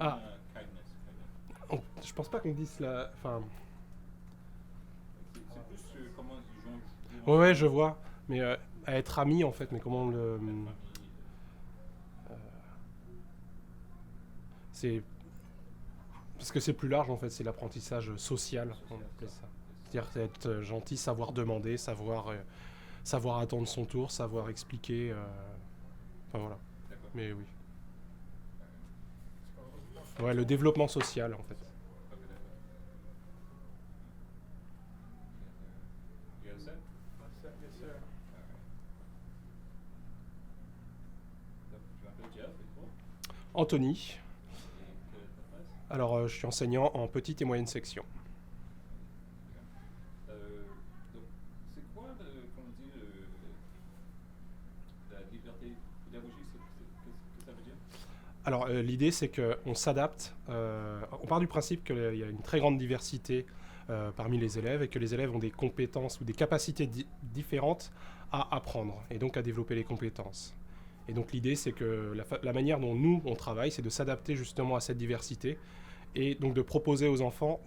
Ah, je pense pas qu'on dise la... Enfin... C'est plus comment ils jouent Ouais, ouais, ensemble. je vois. Mais à être amis, en fait, mais comment le... Être famille. C'est... Parce que c'est plus large, en fait, c'est l'apprentissage social, on Social, appelle ça. ça. C'est-à-dire être gentil, savoir demander, savoir attendre son tour, savoir expliquer. Enfin voilà. D'accord. Mais oui. Ouais, le développement social en fait. Ok, d'accord. You all set? Yes, sir. Alright. Donc, je m'appelle Jeff, et toi? Anthony, Et quelle est ta place? alors je suis enseignant en petite et moyenne section. Donc, c'est quoi, comment on dit, la liberté pédagogique, qu'est-ce que ça veut dire? Alors l'idée c'est qu'on s'adapte, on part du principe qu'il y a une très grande diversité parmi les élèves et que les élèves ont des compétences ou des capacités différentes à apprendre et donc à développer les compétences. Et donc l'idée c'est que la manière dont nous on travaille c'est de s'adapter justement à cette diversité et donc de proposer aux enfants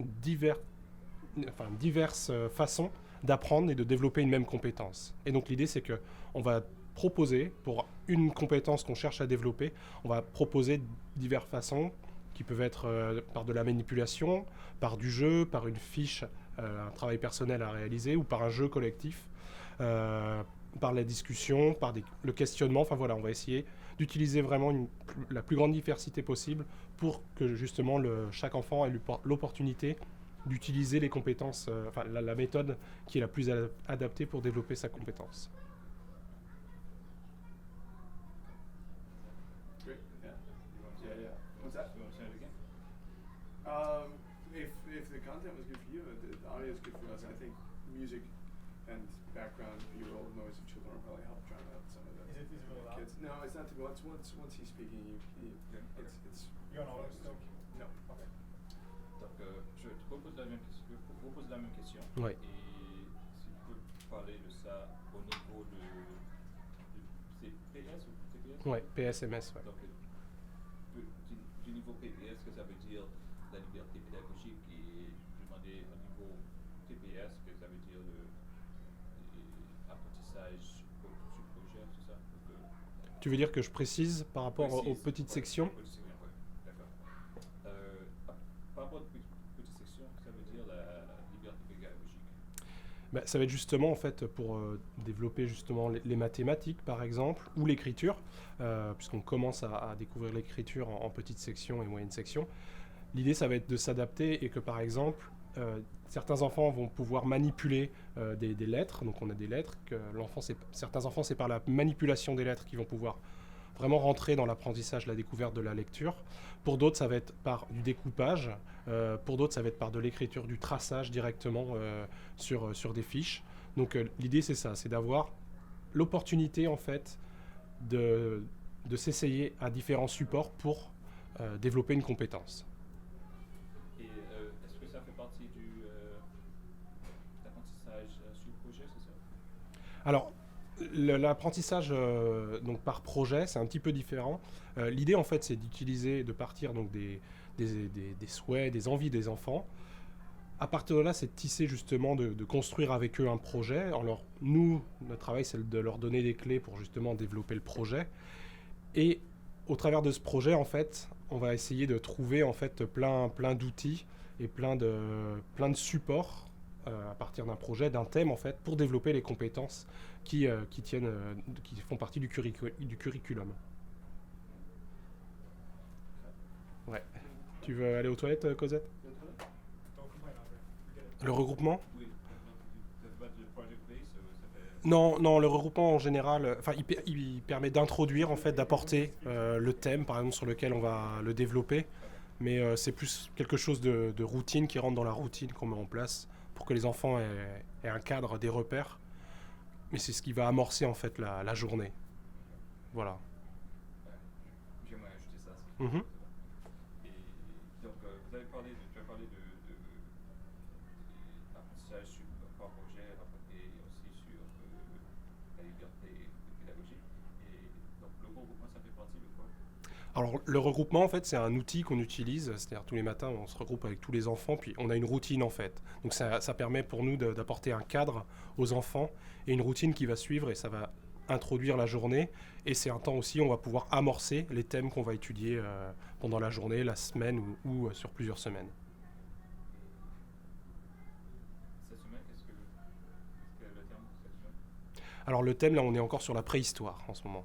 diverses façons d'apprendre et de développer une même compétence. Et donc l'idée c'est que on va proposer pour une compétence qu'on cherche à développer, on va proposer diverses façons qui peuvent être par de la manipulation, par du jeu, par une fiche, un travail personnel à réaliser ou par un jeu collectif, euh, par la discussion, le questionnement. Enfin voilà, on va essayer d'utiliser vraiment la plus grande diversité possible pour que justement chaque enfant ait l'opportunité d'utiliser les compétences, la méthode qui est la plus adaptée pour développer sa compétence. Great. Yeah? You want to say Yeah. What's that? You want to say it again? If the content was good for you, the audio is good for us. I think music and background B-roll noise of children will probably help drown out some of the Is it really loud? kids. No, it's not too much. Once he's speaking, Okay. it's. You're on audio still? No. Okay. Donc, je te repose la même question. Oui. Et si tu peux parler de ça au niveau de c'est PS ou TPS? Ouais, PSMS, ouais. Donc, du niveau PPS, que ça veut dire la liberté pédagogique, et je demandais au niveau TPS, que ça veut dire l'apprentissage sur projet, tout ça. Tu veux dire que je précise par rapport aux petites sections? Ouais, d'accord. Par rapport aux petites sections, ça veut dire la liberté pédagogique. Bah, ça va être justement en fait pour développer justement les mathématiques par exemple ou l'écriture, puisqu'on commence à découvrir l'écriture en petite section et moyenne section. L'idée ça va être de s'adapter et que par exemple certains enfants vont pouvoir manipuler des lettres, donc on a des lettres que certains enfants c'est par la manipulation des lettres qu'ils vont pouvoir vraiment rentrer dans l'apprentissage, la découverte de la lecture. Pour d'autres, ça va être par du découpage. Pour d'autres, ça va être par de l'écriture, du traçage directement sur des fiches. Donc l'idée, c'est ça, c'est d'avoir l'opportunité, en fait, de s'essayer à différents supports pour développer une compétence. Et est-ce que ça fait partie du l'apprentissage sur projet, c'est ça? Alors, l'apprentissage donc par projet, c'est un petit peu différent. L'idée, en fait, c'est de partir donc des souhaits, des envies des enfants. À partir de là, c'est de tisser justement, de construire avec eux un projet. Alors, notre travail, c'est de leur donner des clés pour justement développer le projet. Et au travers de ce projet, en fait, on va essayer de trouver en fait plein d'outils et plein de supports à partir d'un projet, d'un thème en fait, pour développer les compétences qui font partie du curriculum. Ouais. Tu veux aller aux toilettes, Cosette? Don't complain out there. We get it. Le regroupement? Oui, ça fait partie du project base, ça fait... Non, le regroupement en général, il permet d'introduire, en fait, d'apporter le thème, par exemple, sur lequel on va le développer. Mais c'est plus quelque chose de routine qui rentre dans la routine qu'on met en place pour que les enfants aient un cadre, des repères. Mais c'est ce qui va amorcer, en fait, la journée. Voilà. Ouais, j'aimerais ajouter ça. Mhm. Et donc, tu as parlé d'apprentissage par projet et aussi sur la liberté pédagogique. Et donc, le regroupement, ça fait partie de quoi? Alors le regroupement en fait c'est un outil qu'on utilise, c'est-à-dire tous les matins on se regroupe avec tous les enfants puis on a une routine en fait. Donc ça permet pour nous d'apporter un cadre aux enfants et une routine qui va suivre et ça va introduire la journée et c'est un temps aussi où on va pouvoir amorcer les thèmes qu'on va étudier pendant la journée, la semaine ou sur plusieurs semaines. Cette semaine, qu'est-ce que le terme pour cette semaine? Alors le thème là on est encore sur la préhistoire en ce moment.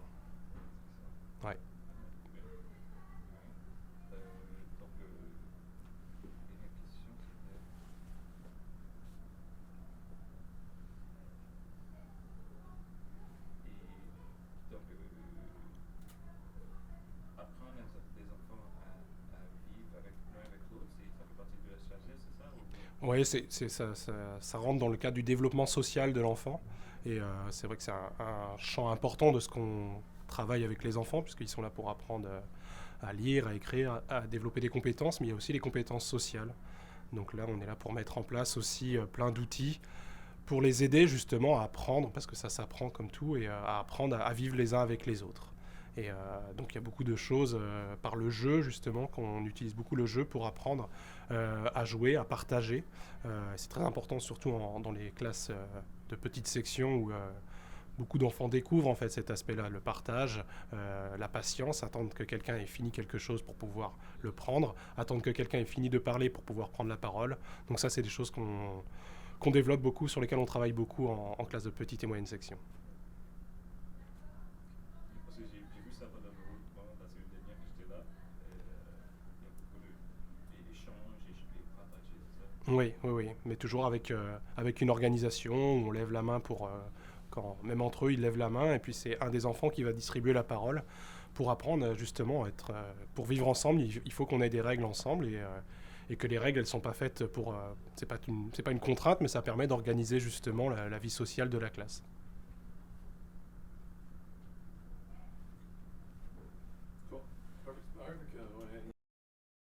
Ouais. Donc, dernière question, c'était... Et donc, apprendre les enfants à vivre avec l'un avec l'autre, ça fait partie de la sagesse, c'est ça? Oui, ça rentre dans le cadre du développement social de l'enfant. Et c'est vrai que c'est un champ important de ce qu'on travaille avec les enfants, puisqu'ils sont là pour apprendre à lire, à écrire, à développer des compétences, mais il y a aussi les compétences sociales. Donc là, on est là pour mettre en place aussi plein d'outils pour les aider justement à apprendre, parce que ça s'apprend comme tout, et à apprendre à vivre les uns avec les autres. Et donc il y a beaucoup de choses par le jeu justement, qu'on utilise beaucoup le jeu pour apprendre à jouer, à partager. C'est très important surtout dans les classes de petites sections où beaucoup d'enfants découvrent en fait cet aspect-là, le partage, la patience, attendre que quelqu'un ait fini quelque chose pour pouvoir le prendre, attendre que quelqu'un ait fini de parler pour pouvoir prendre la parole. Donc ça c'est des choses qu'on développe beaucoup, sur lesquelles on travaille beaucoup en classe de petite et moyenne section. Parce que j'ai vu ça pendant le regroupement, la semaine dernière que j'étais là. Il y a beaucoup d'échanges et partager, c'est ça? Oui, oui, oui, mais toujours avec une organisation où on lève la main pour... même entre eux, ils lèvent la main et puis c'est un des enfants qui va distribuer la parole pour apprendre justement à être... pour vivre ensemble, il faut qu'on ait des règles ensemble et que les règles, elles ne sont pas faites pour... c'est pas une contrainte, mais ça permet d'organiser justement la vie sociale de la classe.